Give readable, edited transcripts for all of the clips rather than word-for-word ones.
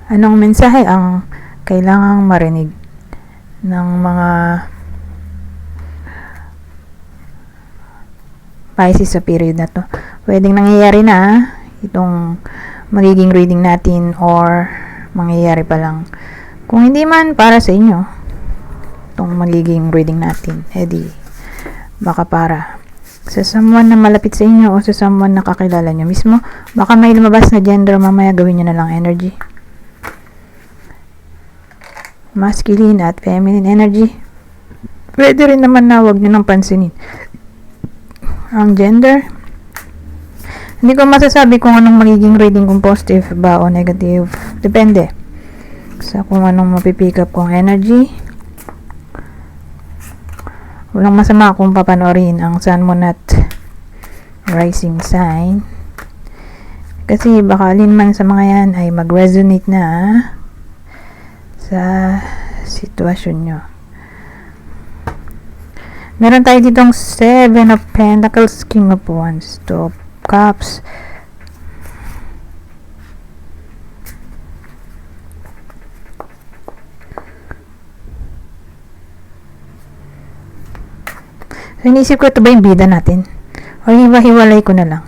Anong mensahe ang kailangang marinig ng mga Pisces sa period na to? Pwedeng nangyayari na itong magiging reading natin or mangyayari pa lang. Kung hindi man para sa inyo itong magiging reading natin, edi baka para sa someone na malapit sa inyo o sa someone na kakilala nyo mismo. Baka may lumabas na gender, mamaya gawin nyo na lang energy. Masculine at feminine energy. Pwede rin naman na huwag nyo nang pansinin ang gender. Hindi ko masasabi kung anong magiging reading, kung positive ba o negative. Depende sa kung anong mapipick up kong energy. Walang masama kung papanoorin ang Sun, Moon at Rising sign. Kasi baka alin man sa mga yan ay mag-resonate na sa sitwasyon nyo. Meron tayo ditong 7 of Pentacles, King of Wands, 2 of Cups, so inisip ko, ito ba yung bida natin? O hiwa-hiwalay ko na lang?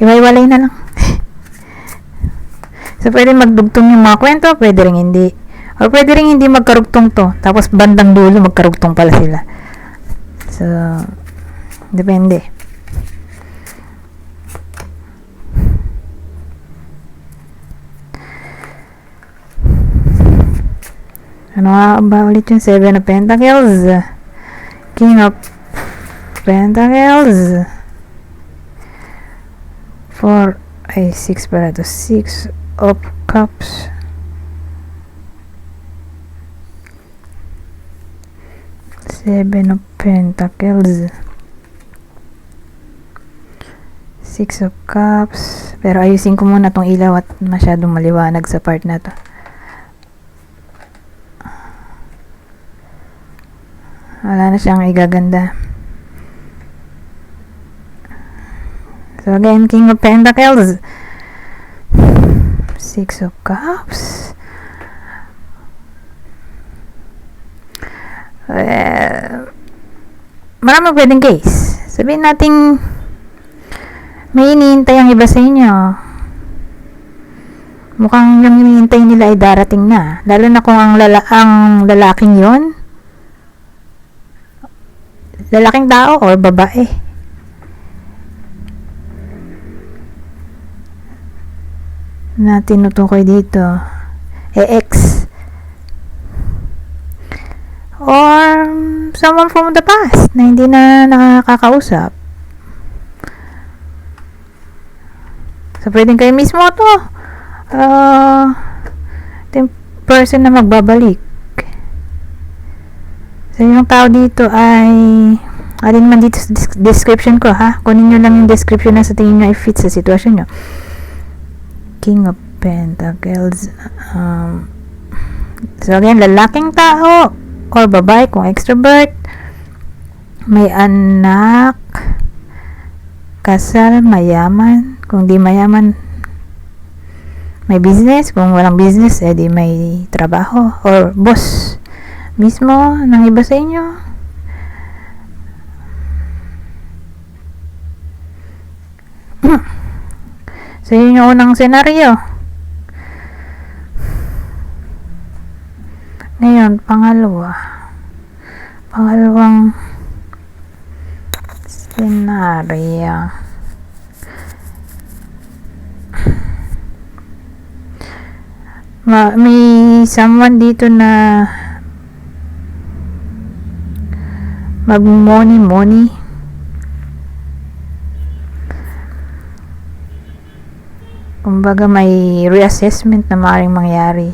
Hiwa-hiwalay na lang. So pwede magdugtong yung mga kwento, pwede rin hindi. O pwede rin hindi magkarugtong to, tapos bandang dulo magkarugtong pala sila. So depende. Ano nga ba ulit yung 7 of Pentacles, King of Pentacles, 6 pala to, 6 of Cups, 7 of Pentacles, 6 of Cups. Pero ayusin ko muna tong ilaw at masyadong maliwanag sa part na to. Wala na siyang igaganda. So again, King of Pentacles, 6 of Cups. Marami pwedeng case. Sabihin natin may hinihintay ang iba sa inyo. Mukhang yung hinihintay nila ay darating na. Lalo na kung ang lalaking yon, lalaking tao or babae. Na tinutukoy dito, ex or someone from the past na hindi na nakakausap. So pwedeng kayo mismo to, yung person na magbabalik. So yung tao dito ay alin man dito sa description ko, ha, kunin nyo lang yung description na sa tingin nyo ay fit sa sitwasyon nyo. King of Pentacles, so again, lalaking tao or babae kung extrovert, may anak, kasal, mayaman, kung di mayaman may business, kung walang business edi may trabaho or boss mismo ng iba sa inyo. So yun yung unang senaryo. Ngayon, pangalawang senaryo. May someone dito na mag-money. Kumbaga may reassessment na maaaring mangyari.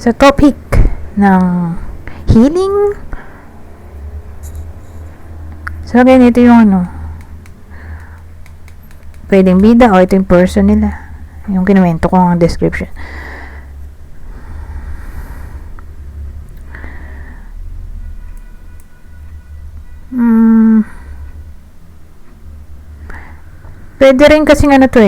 Sa topic ng healing. So again, ito yung pwedeng bida o ito yung person nila. Yung kinuwento ko ang description. Pwede rin kasi ano to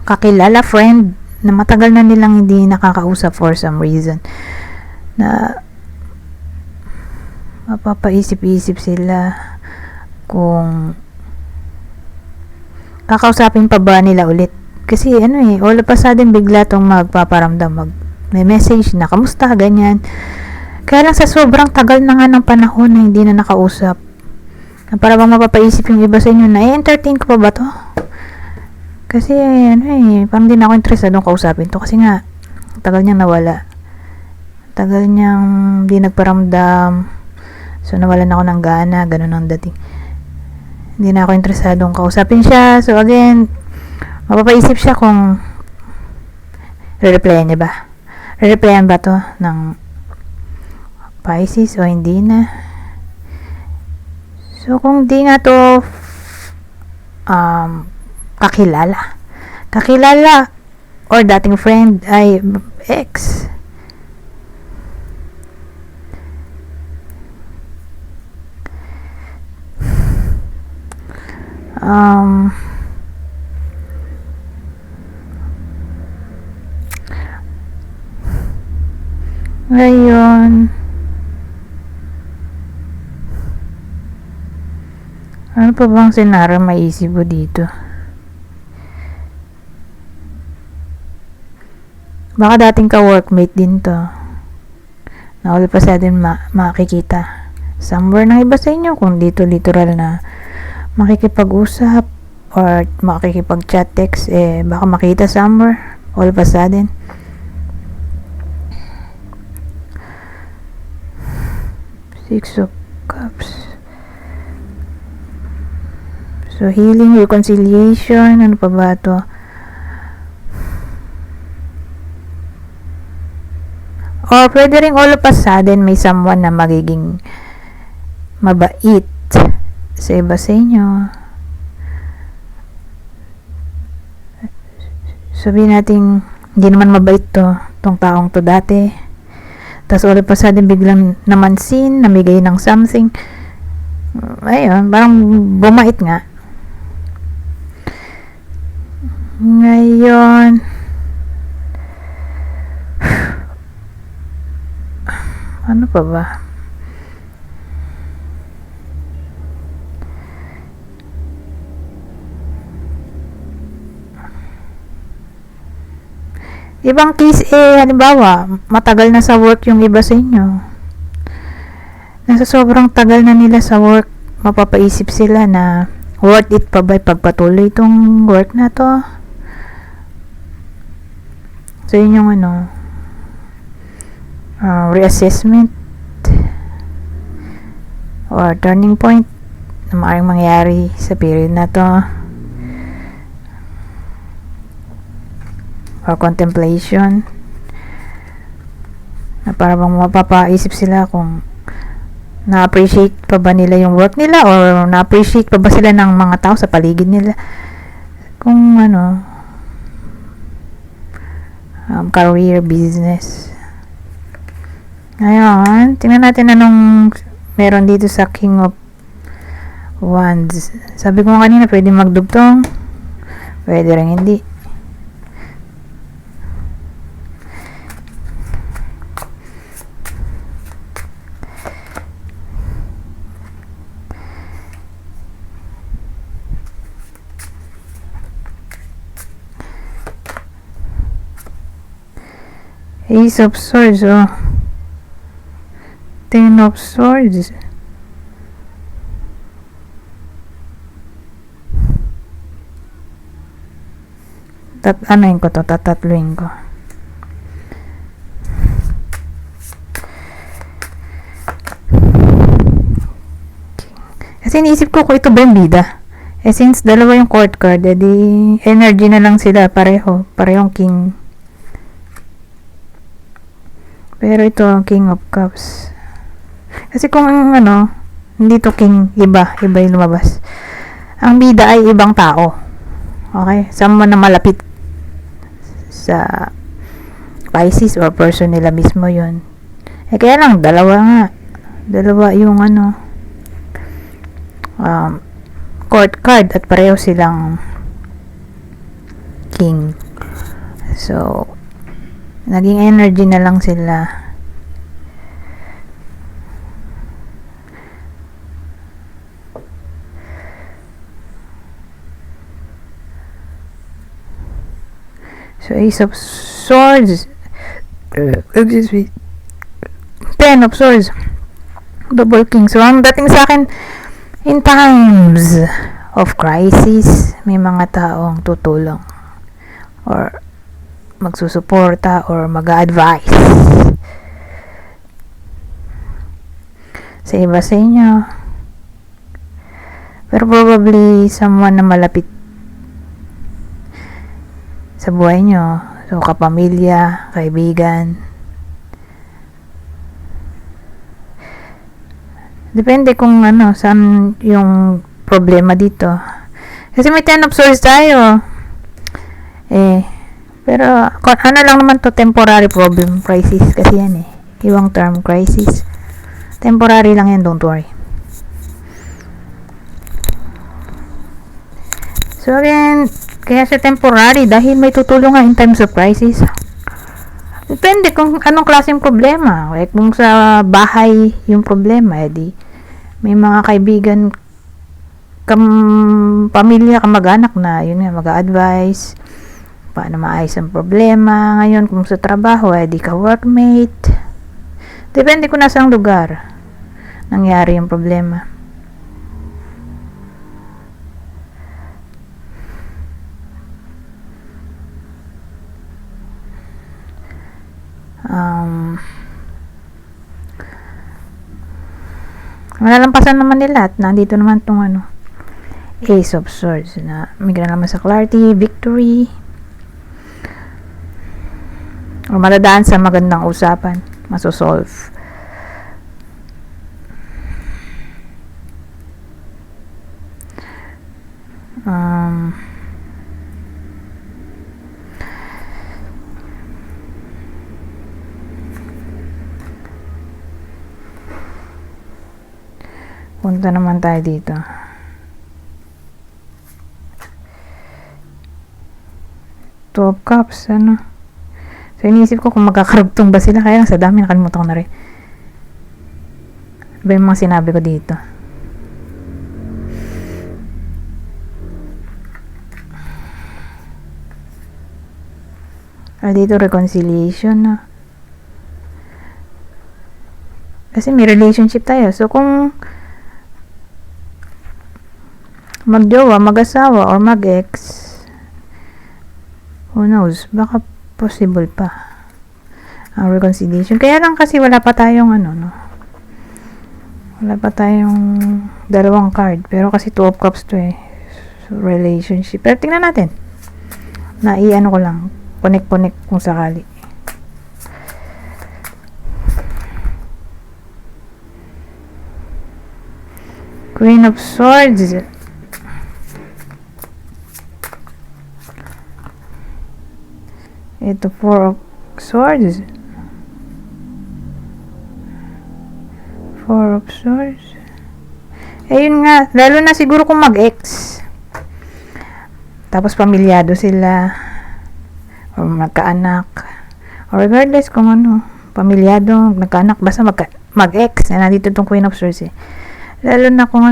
kakilala, friend, na matagal na nilang hindi nakakausap for some reason. Na mapapaisip-isip sila kung kakausapin pa ba nila ulit. Kasi all of a sudden bigla tong magpaparamdam, may message na kamusta, ganyan. Kaya lang sa sobrang tagal na nga ng panahon na hindi na nakausap, para bang mapapaisip yung iba sa inyo na entertain ko pa ba to? Kasi parang di na ako interesadong kausapin to kasi nga tagal niyang nawala, tagal niyang di nagparamdam, so nawalan ako ng gana, ganun ang dating. Hindi na ako interesadong kausapin siya. So again, mapapaisip siya kung re-replyan niya ba, re-replyan ba to ng Pisces o hindi na. So kung di nga to kakilala or dating friend, ay ex, ngayon, ano pa bang senaryo maisip ko dito? Baka dating ka-workmate din to, na all of a sudden makikita somewhere ng iba sa inyo, kung dito literal na makikipag-usap or makikipag-chat text, baka makita somewhere all of a sudden. Six of Cups. So, healing, reconciliation, ano pa ba to? Or pwede rin all of a sudden may someone na magiging mabait sa iba sa inyo. Sabihin natin, hindi naman mabait tong taong to dati. Tapos all of a sudden biglang namansin, namigay ng something. Ayun, parang bumait nga. Ngayon, ano pa ba? Ibang case, halimbawa, matagal na sa work yung iba sa inyo. Nasa sobrang tagal na nila sa work, mapapaisip sila na worth it pa ba pagpatuloy itong work na to? So, yun yung reassessment or turning point na maaaring mangyari sa period na to, or contemplation, na para bang mapapaisip sila kung na-appreciate pa ba nila yung work nila, or na-appreciate pa ba sila ng mga tao sa paligid nila, kung career, business. Ngayon, tingnan natin anong meron dito sa King of Wands. Sabi ko kanina, pwede magdugtong, pwede rin hindi. Ace of Swords, Ten of Swords. Ano ko to? Tatatluin ko. Kasi iniisip ko kung ito ba yung bida. Since dalawa yung court card, edi energy na lang sila pareho. Parehong king. Pero ito ang King of Cups. Kasi kung hindi to king, iba yung lumabas. Ang bida ay ibang tao. Okay? Someone na malapit sa Pisces or person nila mismo yun. Kaya lang, dalawa yung court card at pareho silang king. So, naging energy na lang sila. So, Ace of Swords, excuse me, Ten of Swords, Double King. So, ang dating sa akin, in times of crisis, may mga taong tutulong or magsusuporta or mag-a-advise sa iba sa inyo. Pero probably someone na malapit sa buhay nyo. So, kapamilya, kaibigan. Depende kung saan yung problema dito. Kasi may Ten of Swords tayo. Pero, lang naman to, temporary problem, crisis kasi yan Ibang term, crisis. Temporary lang yan, don't worry. So, again, kaya siya temporary dahil may tutulong nga in times of crisis. Depende kung anong klaseng problema. Like, kung sa bahay yung problema, edi may mga kaibigan, pamilya, kamag-anak na, yun nga, mag-a-advise, paano maayos ang problema. Ngayon, kung sa trabaho, edi ka-workmate. Depende kung nasang lugar nangyari yung problema. Malalampasan naman nila at nandito naman tong Ace of Swords na may naman sa clarity, victory, o madadaan sa magandang usapan, masosolve. Punta naman tayo dito. Two of Cups, So, inisip ko kung magkakarugtong ba sila. Kaya lang sa dami, nakalimutan ko na rin. Ba yung mga sinabi ko dito? Dito, reconciliation, Kasi may relationship tayo. So, kung magjowa, mag-asawa, or mag-ex, who knows, baka possible pa ang reconciliation. Kaya lang kasi wala pa tayong wala pa tayong dalawang card, pero kasi Two of Cups to so, relationship. Pero tingnan natin na ko lang, connect kung sakali. Queen of Swords, ito Four of Swords, Four of Swords. Yun nga, lalo na siguro kung mag-ex, tapos pamilyado sila, or magkaanak, or regardless kung pamilyado, nagkaanak, basta mag-ex, nandito itong Queen of Swords lalo na kung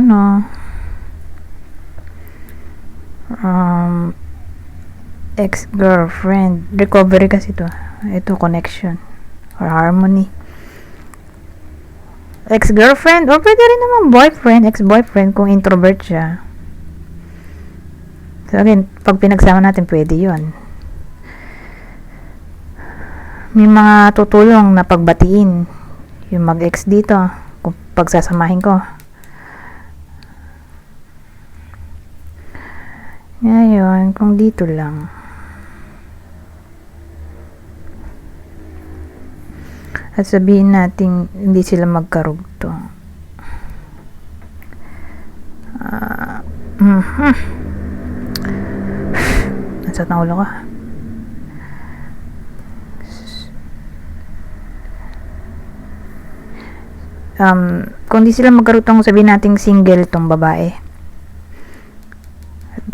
ex-girlfriend, recovery kasi ito connection or harmony, ex-girlfriend, or pwede rin naman boyfriend, ex-boyfriend kung introvert siya. So again, pag pinagsama natin, pwede yun. May mga tutulong na pagbatiin yung mag-ex dito kung pagsasamahin ko. Ngayon, kung dito lang, at sabihin natin hindi sila magkarugtong, Nansat na ulo ka. Kung di sila magkarutong, sabihin nating single tong babae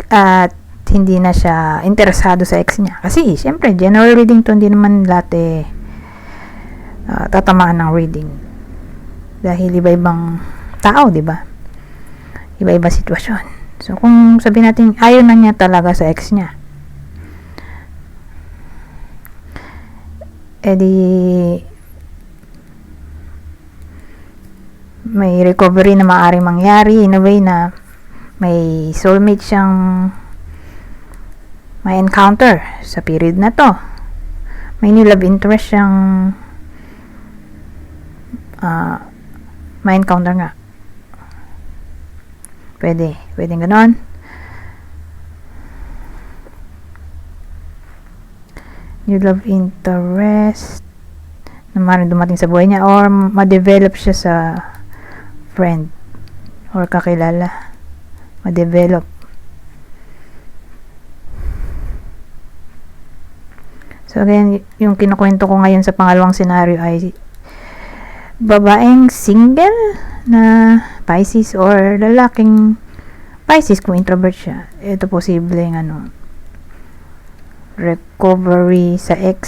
at hindi na siya interesado sa ex niya, kasi syempre general reading to, hindi naman lahat tatamaan ng reading dahil iba-ibang tao, di ba? Iba-iba sitwasyon. So kung sabihin natin ayaw na niya talaga sa ex niya, edi may recovery na maaaring mangyari in a way na may soulmate siyang may encounter sa period na to. May new love interest siyang may encounter nga. Pwedeng ganon. New love interest na maaaring dumating sa buhay niya, or ma-develop siya sa friend or kakilala. Ma-develop. So again, yung kinukwento ko ngayon sa pangalawang scenario ay babaeng single na Pisces or lalaking Pisces kung introvert siya. Ito posibleng recovery sa ex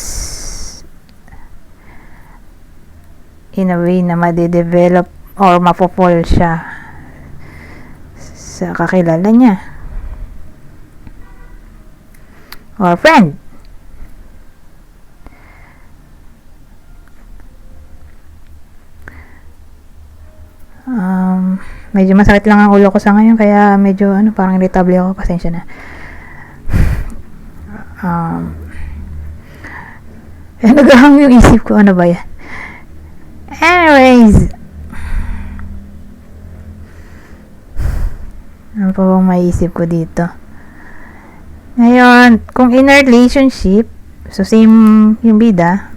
in a way na ma-develop or mapopol siya sa kakilala niya or friend. Medyo masakit lang ang ulo ko sa ngayon, kaya medyo parang irritable ako, pasensya na. Nagahang yung isip ko, ano ba yan? Anyways, ano pa bang maiisip ko dito? Ngayon, kung in a relationship, so same yung bida,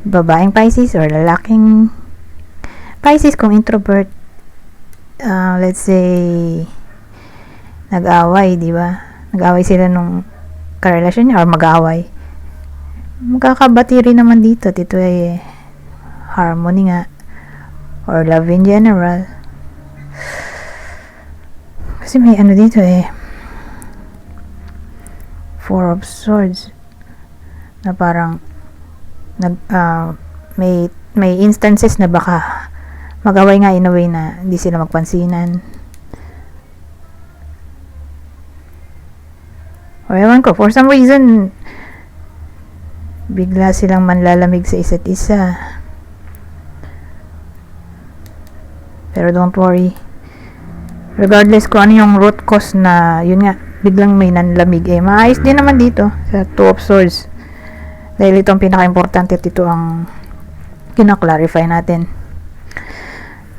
babaeng Pisces or lalaking Pisces kung introvert, let's say nag-away, di ba? Nag-away sila nung karelasyon niya or mag-away. Magkakabati rin naman dito. Dito ay harmony nga or love in general. Kasi may dito Four of Swords na parang may instances na baka mag-away nga in a way na hindi sila magpansinan. O ewan ko, for some reason bigla silang manlalamig sa isa't isa. Pero don't worry, regardless kung ano yung root cause na yun nga, biglang may nanlamig, maayos din naman dito sa Two of Swords, dahil ito ang pinaka-importante at ito ang kina-clarify natin.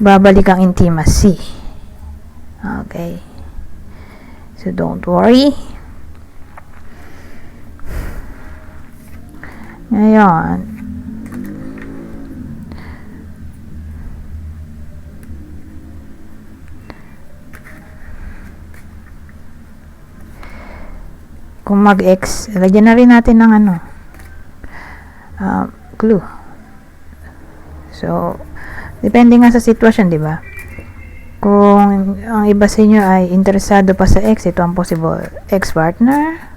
Babalik ang intimacy. Okay, so don't worry. Ngayon, kung mag-ex, lagyan na rin natin ng clue. So, depende nga sa sitwasyon, di ba? Kung ang iba sa inyo ay interesado pa sa ex, ito ang possible ex-partner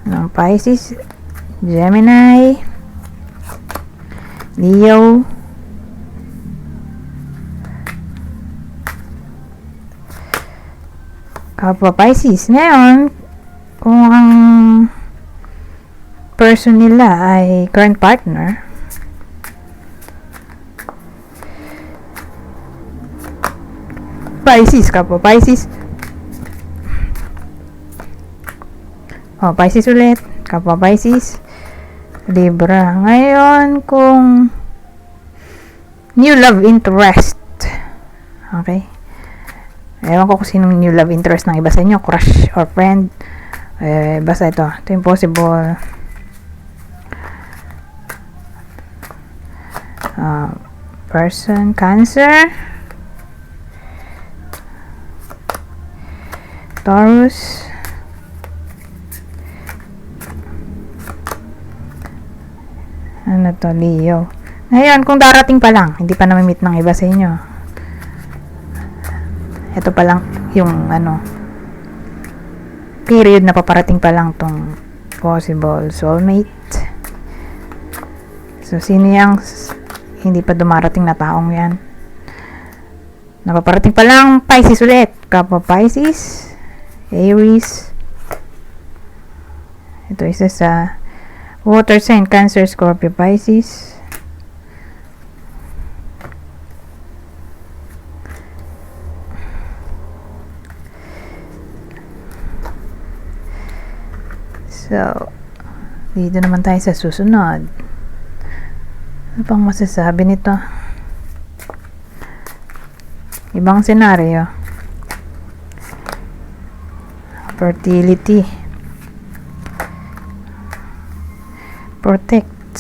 ng Pisces, Gemini, Leo, kapwa Pisces. Ngayon, kung ang person nila ay current partner, Pisces, kapwa Pisces. Pisces ulit, kapwa Pisces, Libra. Ngayon, kung new love interest, okay, ewan ko kung sinong new love interest ng iba sa inyo, crush or friend, basta ito yung possible person, Cancer, Taurus. Ano to? Leo. Ngayon, kung darating pa lang, hindi pa namimit ng iba sa inyo. Ito pa lang yung period na paparating pa lang tong possible soulmate. So, sino yung hindi pa dumarating na taong yan? Napaparating pa lang Pisces ulit. Kapwa Pisces, Aries. Ito isa sa water sign, Cancer, Scorpio, Pisces. So, dito naman tayo sa susunod. Ano pang masasabi nito? Ibang senaryo. Fertility. Protect.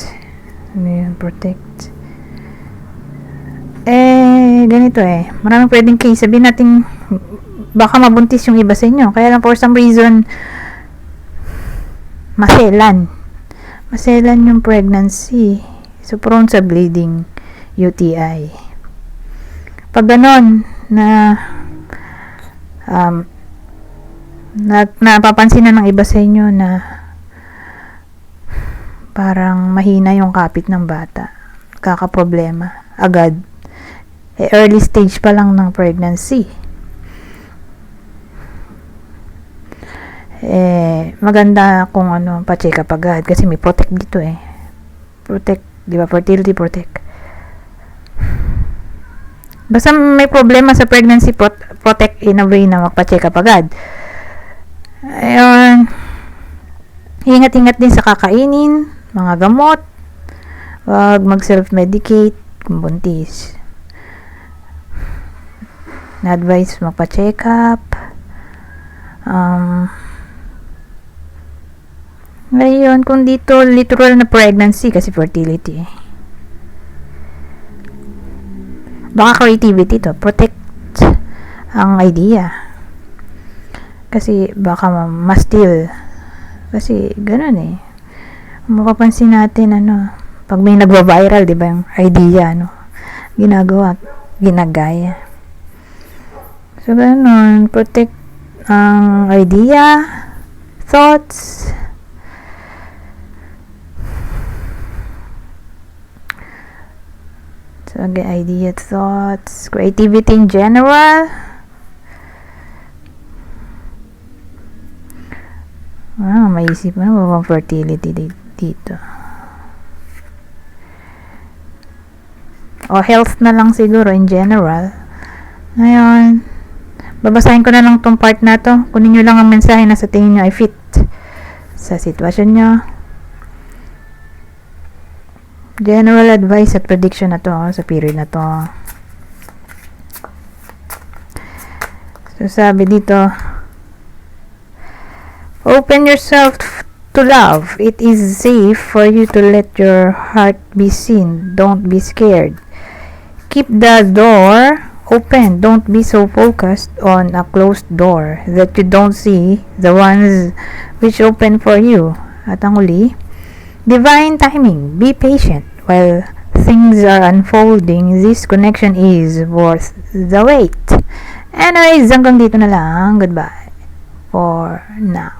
Ano yun? Protect. Ganito maraming pwedeng case. Sabihin natin, baka mabuntis yung iba sa inyo. Kaya lang for some reason, maselan yung pregnancy. So, prone sa bleeding, UTI. Pag ganon, napapansin na ng iba sa inyo na parang mahina yung kapit ng bata, kakaproblema agad. Early stage pa lang ng pregnancy. Maganda kung pa-check up agad kasi may protect dito protect, di ba? Fertility protect. Basta may problema sa pregnancy, protect in a way na magpa-check up agad. Ayun, ingat-ingat din sa kakainin, mga gamot, wag mag-self-medicate kung buntis. Na-advise magpa-check up. Ngayon, kung dito literal na pregnancy kasi fertility, baka creativity to, protect ang idea. Kasi baka ma-steal. Kasi ganun mapapansin natin pag may nagwa-viral, di ba, yung idea ginagaya. So ganun, protect ang idea, thoughts. So, idea, thoughts, creativity in general. Maisip mo na fertility dito. O health na lang siguro in general. Ngayon, babasahin ko na lang tong part na to. Kunin nyo lang ang mensahe na sa tingin nyo ay fit sa sitwasyon nyo. General advice at prediction na to sa period na to. So, sabi dito, open yourself to love. It is safe for you to let your heart be seen. Don't be scared. Keep the door open. Don't be so focused on a closed door that you don't see the ones which open for you. At ang uli, divine timing. Be patient while things are unfolding. This connection is worth the wait. Anyways, hanggang dito na lang. Goodbye for now.